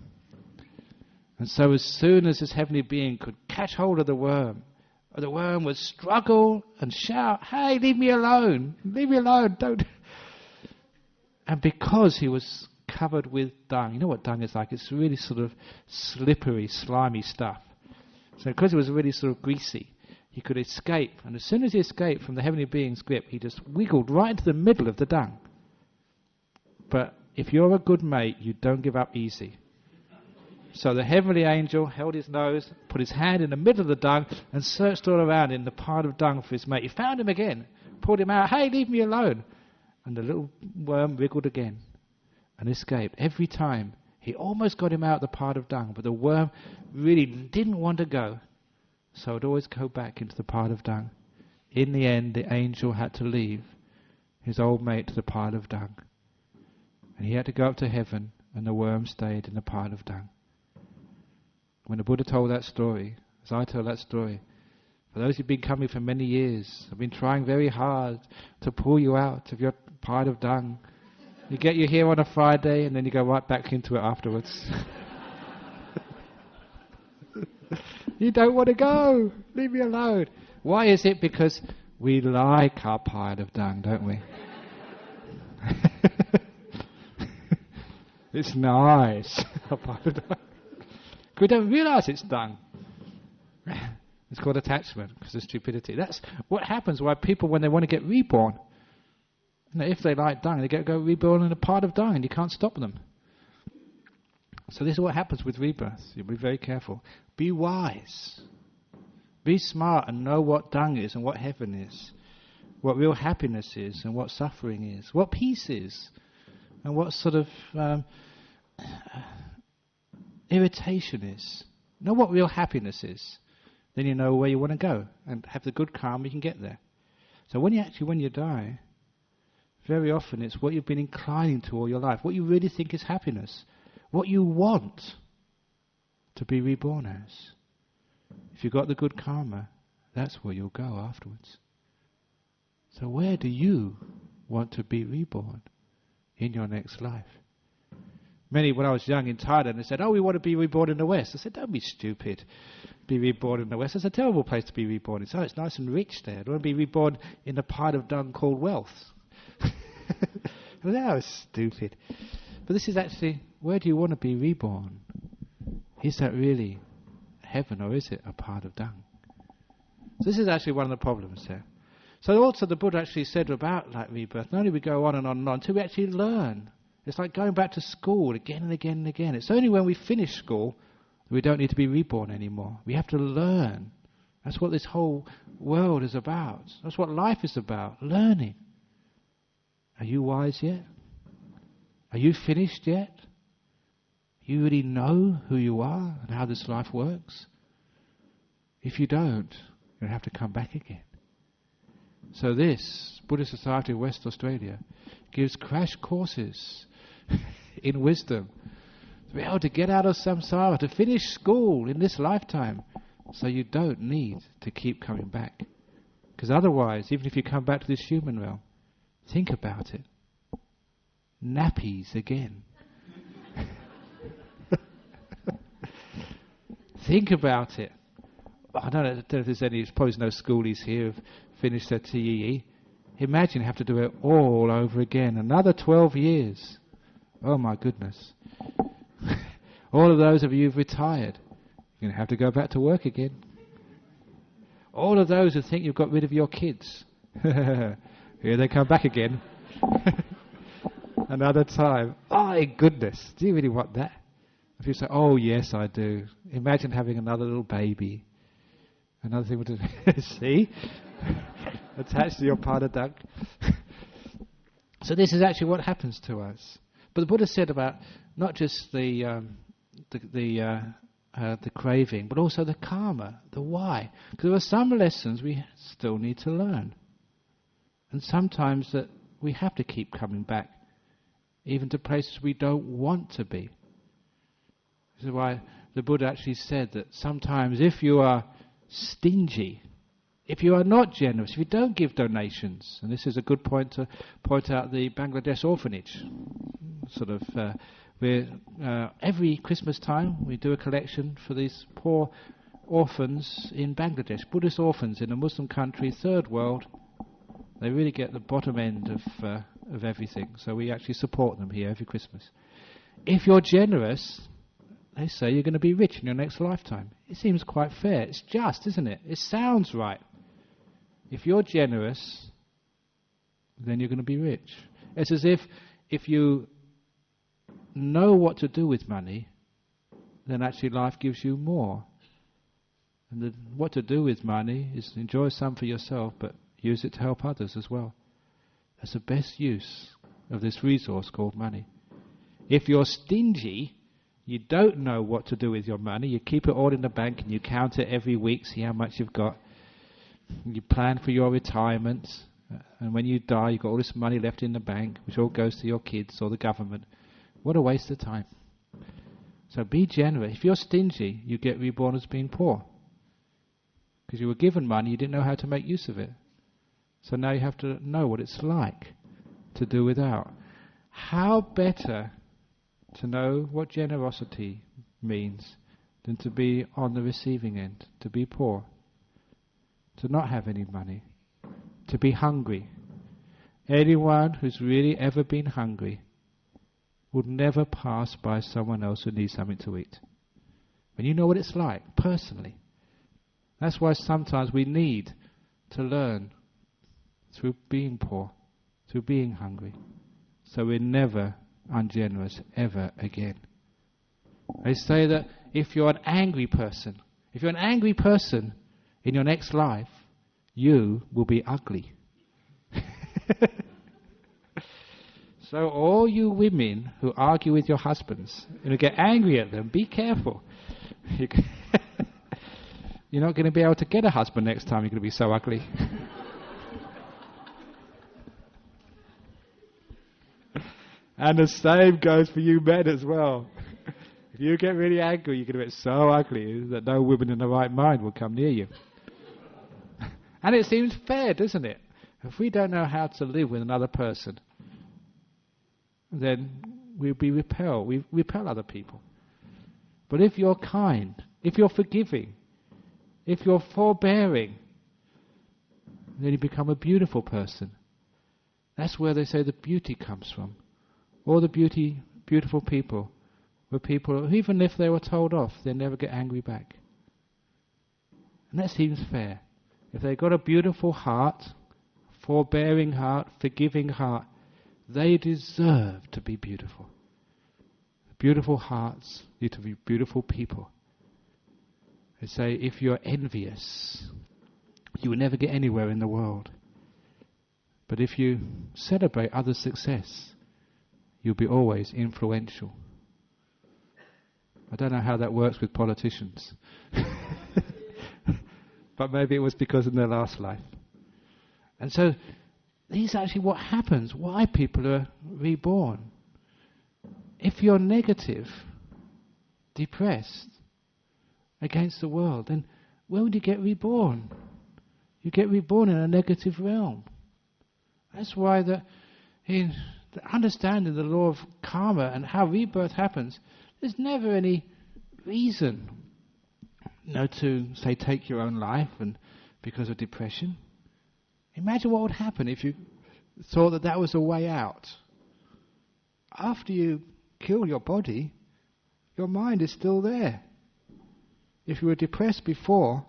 And so as soon as this heavenly being could catch hold of the worm would struggle and shout, hey, leave me alone, don't. And because he was covered with dung, you know what dung is like? It's really sort of slippery, slimy stuff. So because it was really sort of greasy, he could escape. And as soon as he escaped from the heavenly being's grip, he just wiggled right into the middle of the dung. But if you're a good mate, you don't give up easy. So the heavenly angel held his nose, put his hand in the middle of the dung, and searched all around in the pile of dung for his mate. He found him again, pulled him out, hey, leave me alone. And the little worm wriggled again and escaped. Every time, he almost got him out of the pile of dung, but the worm really didn't want to go. So it would always go back into the pile of dung. In the end, the angel had to leave his old mate to the pile of dung. And he had to go up to heaven, and the worm stayed in the pile of dung. When the Buddha told that story, as I tell that story, for those who've been coming for many years, I've been trying very hard to pull you out of your pile of dung. You get you here on a Friday, and then you go right back into it afterwards. You don't want to go. Leave me alone. Why is it? Because we like our pile of dung, don't we? It's nice. We don't realize it's dung. It's called attachment because of stupidity. That's what happens why people, when they want to get reborn, if they like dung, they go reborn in a pile of dung and you can't stop them. So this is what happens with rebirth. You be very careful. Be wise. Be smart and know what dung is and what heaven is. What real happiness is and what suffering is. What peace is. And what sort of irritation is. Know what real happiness is. Then you know where you want to go. And have the good karma, you can get there. So when you die, very often it's what you've been inclining to all your life. What you really think is happiness. What you want to be reborn as. If you've got the good karma, that's where you'll go afterwards. So where do you want to be reborn in your next life? Many, when I was young in Thailand, they said, we want to be reborn in the West. I said, don't be stupid. Be reborn in the West. It's a terrible place to be reborn in. So it's nice and rich there. I don't want to be reborn in a pile of dung called wealth. That was stupid. But this is actually, where do you want to be reborn? Is that really heaven, or is it a pile of dung? So this is actually one of the problems there. So also the Buddha actually said about rebirth, not only we go on and on and on, until we actually learn. It's like going back to school again and again and again. It's only when we finish school that we don't need to be reborn anymore. We have to learn That's what this whole world is about. That's what life is about, learning. Are you wise yet? Are you finished yet? You really know who you are and how this life works? If you don't, you'll have to come back again. So this Buddhist Society of West Australia gives crash courses in wisdom to be able to get out of samsara, to finish school in this lifetime, so you don't need to keep coming back. Because otherwise, even if you come back to this human realm, think about it. Nappies again. Think about it. I don't know if there's any, suppose no schoolies here who've finished their TEE. Imagine you have to do it all over again. Another 12 years. Oh my goodness. All of those of you who've retired, you're going to have to go back to work again. All of those who think you've got rid of your kids, here they come back again. Another time. Oh my goodness, do you really want that? If you say, oh yes I do. Imagine having another little baby. Another thing to see? Attached to your partner duck. So this is actually what happens to us. But the Buddha said about not just the craving, but also the karma, the why. Because there are some lessons we still need to learn. And sometimes that we have to keep coming back, even to places we don't want to be. This is why the Buddha actually said that sometimes if you are stingy, if you are not generous, if you don't give donations, and this is a good point to point out the Bangladesh orphanage. Every Christmas time we do a collection for these poor orphans in Bangladesh, Buddhist orphans in a Muslim country, third world. They really get the bottom end of everything. So we actually support them here every Christmas. If you're generous, they say you're going to be rich in your next lifetime. It seems quite fair. It's just, isn't it? It sounds right. If you're generous, then you're going to be rich. It's as if you know what to do with money, then actually life gives you more. And what to do with money is enjoy some for yourself, but use it to help others as well. That's the best use of this resource called money. If you're stingy, you don't know what to do with your money, you keep it all in the bank and you count it every week, see how much you've got. You plan for your retirement, and when you die you've got all this money left in the bank, which all goes to your kids or the government. What a waste of time. So be generous. If you're stingy, you get reborn as being poor. Because you were given money, you didn't know how to make use of it. So now you have to know what it's like to do without. How better to know what generosity means than to be on the receiving end, to be poor, to not have any money, to be hungry. Anyone who's really ever been hungry would never pass by someone else who needs something to eat. And you know what it's like, personally. That's why sometimes we need to learn through being poor, through being hungry. So we're never ungenerous ever again. They say that if you're an angry person in your next life, you will be ugly. So all you women who argue with your husbands and get angry at them, be careful. You're not going to be able to get a husband next time. You're going to be so ugly. And the same goes for you men as well. If you get really angry, you're going to get so ugly that no woman in the right mind will come near you. And it seems fair, doesn't it? If we don't know how to live with another person, then we'll be repelled. We repel other people. But if you're kind, if you're forgiving, if you're forbearing, then you become a beautiful person. That's where they say the beauty comes from. All the beautiful people were people who, even if they were told off, they never get angry back. And that seems fair. If they've got a beautiful heart, forbearing heart, forgiving heart, they deserve to be beautiful. Beautiful hearts need to be beautiful people. They say if you're envious, you will never get anywhere in the world. But if you celebrate others' success, you'll be always influential. I don't know how that works with politicians. But maybe it was because in their last life. And so, this is actually what happens, why people are reborn. If you're negative, depressed, against the world, then where would you get reborn? You get reborn in a negative realm. That's why in the understanding the law of karma and how rebirth happens, there's never any reason, to say take your own life and because of depression. Imagine what would happen if you thought that was a way out. After you kill your body, your mind is still there. If you were depressed before,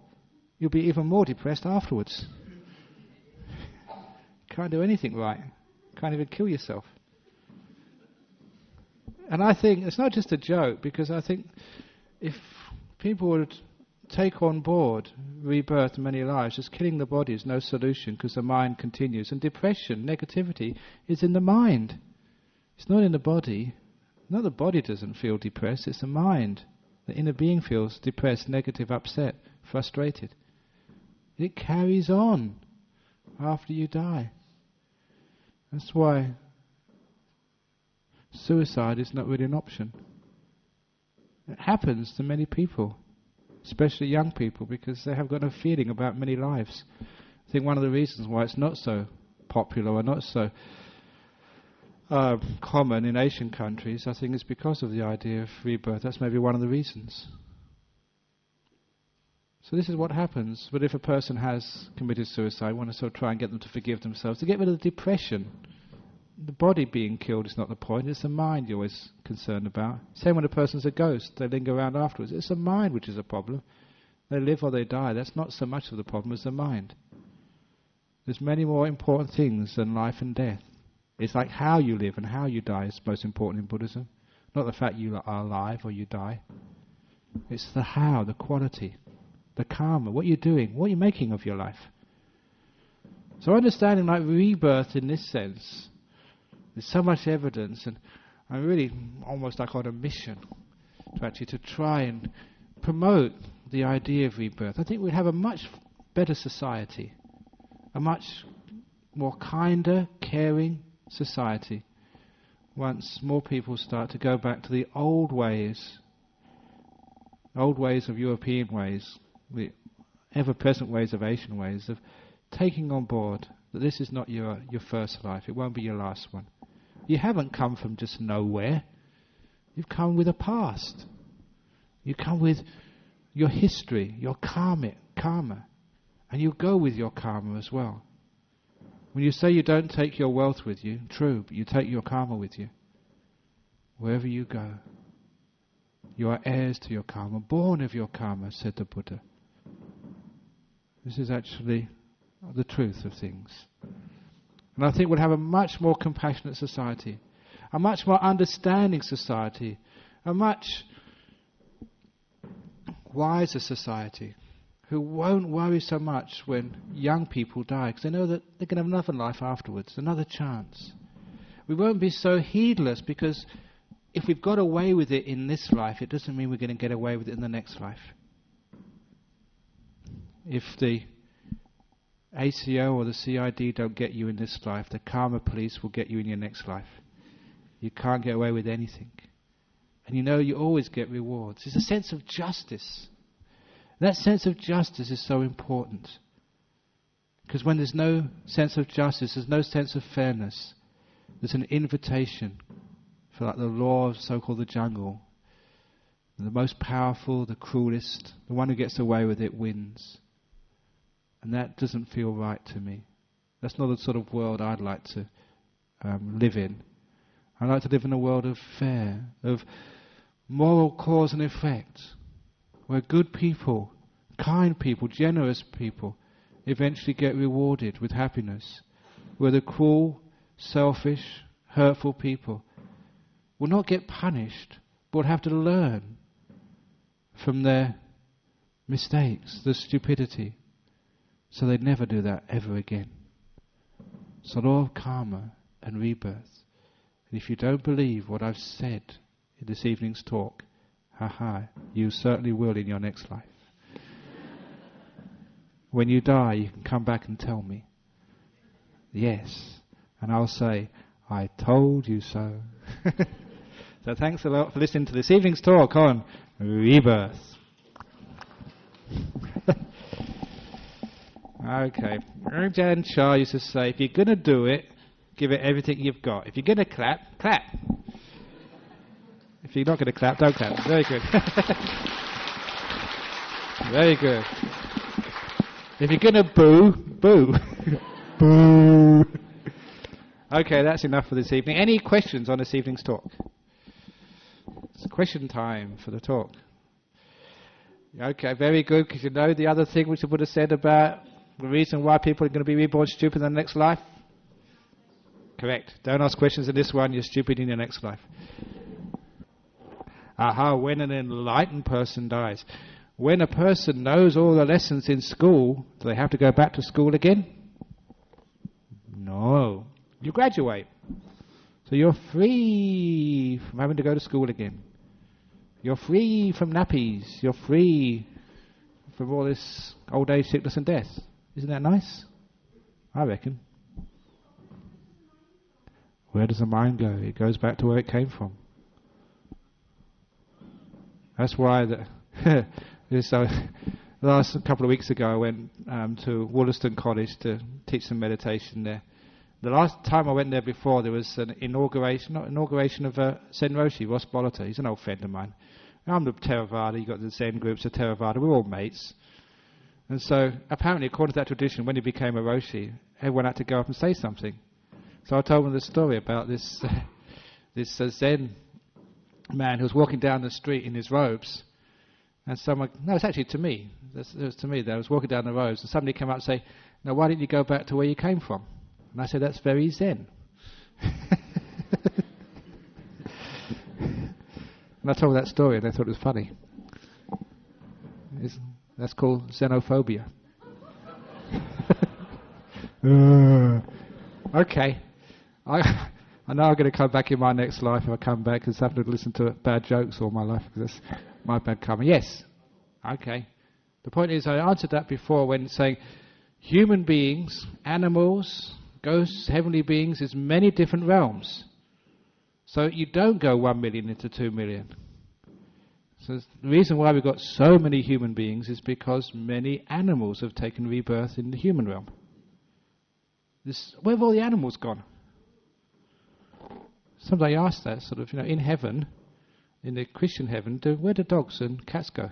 you'll be even more depressed afterwards. Can't do anything right. Can't even kill yourself. And I think it's not just a joke, because I think if people would take on board rebirth in many lives, just killing the body is no solution because the mind continues. And depression, negativity, is in the mind. It's not in the body. Not the body doesn't feel depressed, it's the mind. The inner being feels depressed, negative, upset, frustrated. It carries on after you die. That's why suicide is not really an option. It happens to many people, especially young people, because they have got a feeling about many lives. I think one of the reasons why it's not so popular or not so common in Asian countries, I think is because of the idea of rebirth. That's maybe one of the reasons. So this is what happens. But if a person has committed suicide, we want to sort of try and get them to forgive themselves, to get rid of the depression. The body being killed is not the point, it's the mind you're always concerned about. Same when a person's a ghost, they linger around afterwards. It's the mind which is a problem. They live or they die, that's not so much of the problem as the mind. There's many more important things than life and death. It's like how you live and how you die is most important in Buddhism. Not the fact you are alive or you die. It's the how, the quality, the karma, what you're doing, what you're making of your life. So understanding like rebirth in this sense, there's so much evidence, and I'm really almost like on a mission to try and promote the idea of rebirth. I think we'd have a much better society, a much more kinder, caring society once more people start to go back to the old ways of European ways, the ever-present ways of Asian ways, of taking on board that this is not your first life, it won't be your last one. You haven't come from just nowhere. You've come with a past. You come with your history, your karma, and you go with your karma as well. When you say you don't take your wealth with you, true, but you take your karma with you. Wherever you go, you are heirs to your karma, born of your karma, said the Buddha. This is actually the truth of things. And I think we'll have a much more compassionate society, a much more understanding society, a much wiser society, who won't worry so much when young people die, because they know that they're going to have another life afterwards, another chance. We won't be so heedless, because if we've got away with it in this life, it doesn't mean we're going to get away with it in the next life. If the ACO or the CID don't get you in this life, the karma police will get you in your next life. You can't get away with anything. And you always get rewards. There's a sense of justice. That sense of justice is so important. Because when there's no sense of justice, there's no sense of fairness. There's an invitation for like the law of so-called the jungle. The most powerful, the cruelest, the one who gets away with it wins. And that doesn't feel right to me. That's not the sort of world I'd like to live in. I'd like to live in a world of fair, of moral cause and effect, where good people, kind people, generous people eventually get rewarded with happiness, where the cruel, selfish, hurtful people will not get punished, but will have to learn from their mistakes, the stupidity. So they'd never do that ever again. So law of karma and rebirth. And if you don't believe what I've said in this evening's talk, you certainly will in your next life. When you die, you can come back and tell me. Yes. And I'll say, I told you so. So thanks a lot for listening to this evening's talk on rebirth. Okay. Ajahn Chah used to say, if you're going to do it, give it everything you've got. If you're going to clap, clap. If you're not going to clap, don't clap. Very good. Very good. If you're going to boo, boo. Boo. Okay, that's enough for this evening. Any questions on this evening's talk? It's question time for the talk. Okay, very good, because you know the other thing which the Buddha said about the reason why people are going to be reborn stupid in the next life? Correct. Don't ask questions in this one, you're stupid in your next life. When an enlightened person dies. When a person knows all the lessons in school, do they have to go back to school again? No. You graduate. So you're free from having to go to school again. You're free from nappies. You're free from all this old age, sickness and death. Isn't that nice? I reckon. Where does the mind go? It goes back to where it came from. That's why the last couple of weeks ago I went to Wollaston College to teach some meditation there. The last time I went there before, there was an inauguration of Zen Roshi, Ross Boliter. He's an old friend of mine. I'm the Theravada, you've got the Zen groups of Theravada, we're all mates. And so, apparently, according to that tradition, when he became a Roshi, everyone had to go up and say something. So I told him the story about this Zen man who was walking down the street in his robes, and someone, no, it's actually to me, it was to me that I was walking down the robes, and somebody came up and say, now why didn't you go back to where you came from? And I said, that's very Zen. And I told that story and they thought it was funny. That's called xenophobia. Okay. I know I'm going to come back in my next life if I come back because I have to listen to bad jokes all my life because that's my bad karma. Yes. Okay. The point is I answered that before when saying human beings, animals, ghosts, heavenly beings is many different realms. So you don't go 1 million into 2 million. So the reason why we've got so many human beings is because many animals have taken rebirth in the human realm. Where have all the animals gone? Somebody asked that, sort of, in heaven, in the Christian heaven, where do dogs and cats go?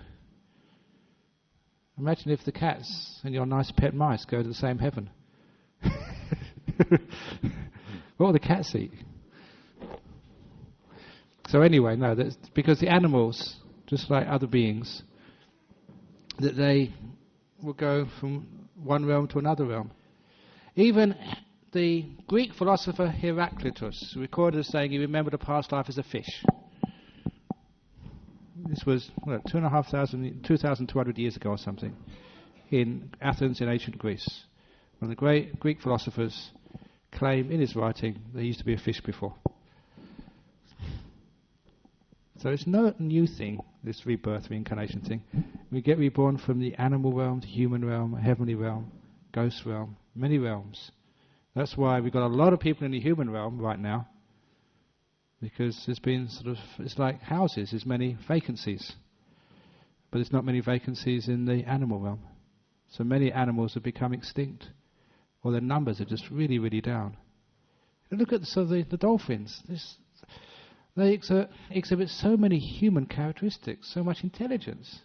Imagine if the cats and your nice pet mice go to the same heaven. What will the cats eat? So anyway, no, that's because the animals, just like other beings, that they will go from one realm to another realm. Even the Greek philosopher Heraclitus recorded as saying he remembered a past life as a fish. This was 2,200 years ago or something, in Athens in ancient Greece. One of the great Greek philosophers claimed in his writing that he used to be a fish before. So it's no new thing, this rebirth, reincarnation thing. We get reborn from the animal realm, the human realm, heavenly realm, ghost realm, many realms. That's why we've got a lot of people in the human realm right now, because there's been it's like houses, there's many vacancies. But there's not many vacancies in the animal realm. So many animals have become extinct, or their numbers are just really, really down. Look at the dolphins. They exhibit so many human characteristics, so much intelligence.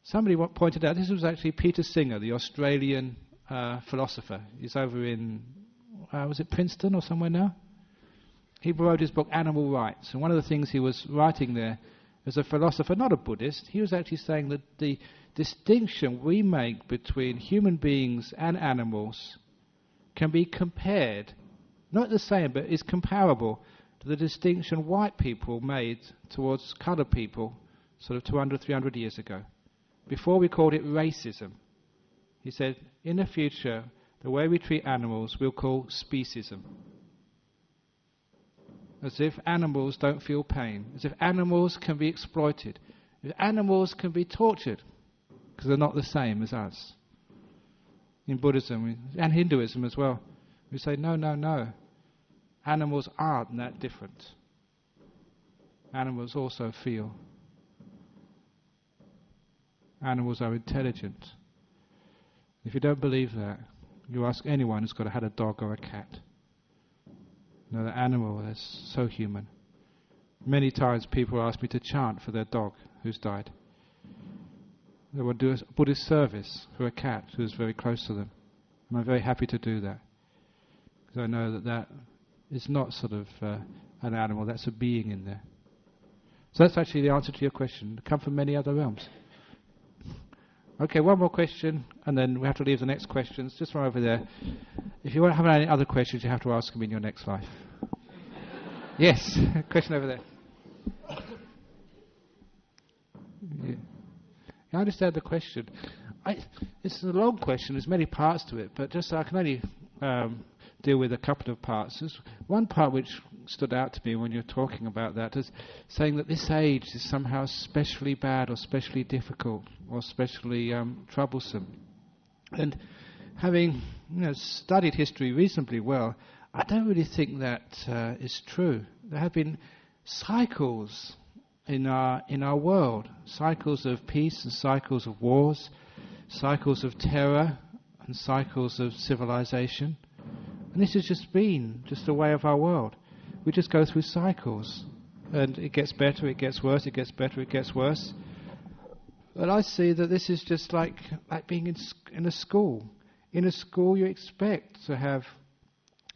Somebody pointed out, this was actually Peter Singer, the Australian philosopher. He's over in, was it Princeton or somewhere now? He wrote his book, Animal Rights. And one of the things he was writing there as a philosopher, not a Buddhist, he was actually saying that the distinction we make between human beings and animals can be compared, not the same, but is comparable to the distinction white people made towards coloured people sort of 200, 300 years ago. Before we called it racism. He said, in the future, the way we treat animals we'll call speciesism. As if animals don't feel pain. As if animals can be exploited. As if animals can be tortured. Because they're not the same as us. In Buddhism and Hinduism as well, we say, no, no, no. Animals aren't that different. Animals also feel. Animals are intelligent. If you don't believe that, you ask anyone who's had a dog or a cat. You know, the animal is so human. Many times people ask me to chant for their dog who's died. They will do a Buddhist service for a cat who's very close to them. And I'm very happy to do that. Because I know that that is not sort of an animal, that's a being in there. So that's actually the answer to your question. Come from many other realms. Okay, one more question, and then we have to leave the next questions just from over there. If you want to have any other questions, you have to ask them in your next life. Yes, question over there. Yeah. I understand the question. It's a long question, there's many parts to it, but just I can only deal with a couple of parts. There's one part which stood out to me when you're talking about that is saying that this age is somehow especially bad or especially difficult or especially troublesome. And having studied history reasonably well, I don't really think that is true. There have been cycles in our world, cycles of peace and cycles of wars, cycles of terror and cycles of civilization. And this has just been a way of our world. We just go through cycles. And it gets better, it gets worse, it gets better, it gets worse. But I see that this is just like being in a school. In a school you expect to have,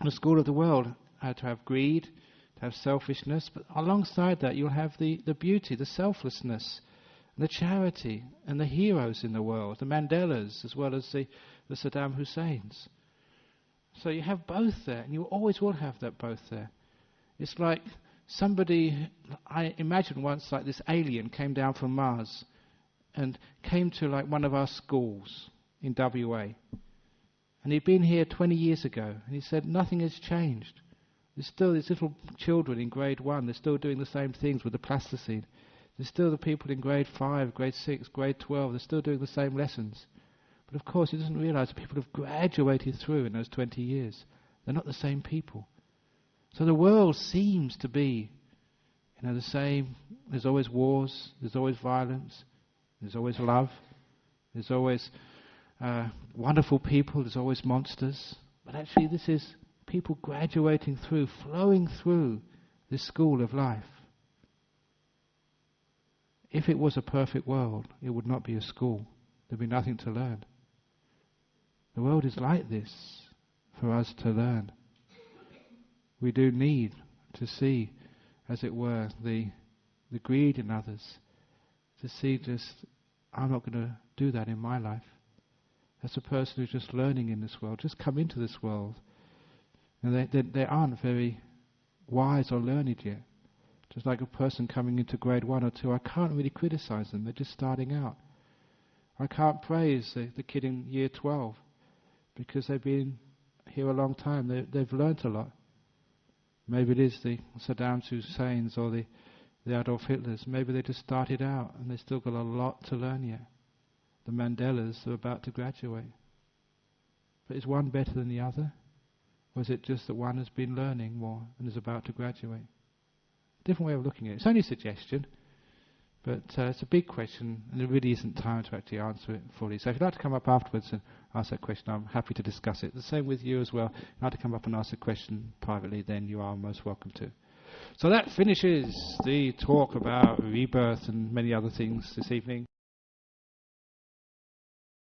in the school of the world, to have greed, to have selfishness. But alongside that you'll have the beauty, the selflessness, the charity, and the heroes in the world. The Mandelas as well as the Saddam Husseins. So you have both there, and you always will have that both there. It's like somebody, I imagine once like this alien came down from Mars and came to like one of our schools in WA. And he'd been here 20 years ago, and he said nothing has changed. There's still these little children in grade 1, they're still doing the same things with the plasticine. There's still the people in grade 5, grade 6, grade 12, they're still doing the same lessons. But of course he doesn't realise that people have graduated through in those 20 years. They're not the same people. So the world seems to be, the same. There's always wars, there's always violence, there's always love, there's always wonderful people, there's always monsters. But actually this is people graduating through, flowing through this school of life. If it was a perfect world, it would not be a school. There'd be nothing to learn. The world is like this for us to learn. We do need to see, as it were, the greed in others. To see just, I'm not going to do that in my life. As a person who's just learning in this world, just come into this world. And they aren't very wise or learned yet. Just like a person coming into grade 1 or 2, I can't really criticize them. They're just starting out. I can't praise the kid in year 12 because they've been here a long time. They've learnt a lot. Maybe it is the Saddam Husseins or the Adolf Hitlers. Maybe they just started out and they've still got a lot to learn yet. The Mandelas are about to graduate. But is one better than the other? Or is it just that one has been learning more and is about to graduate? Different way of looking at it. It's only a suggestion, but it's a big question, and there really isn't time to actually answer it fully. So if you'd like to come up afterwards and ask that question, I'm happy to discuss it. The same with you as well. If you'd like to come up and ask a question privately, then you are most welcome to. So that finishes the talk about rebirth and many other things this evening.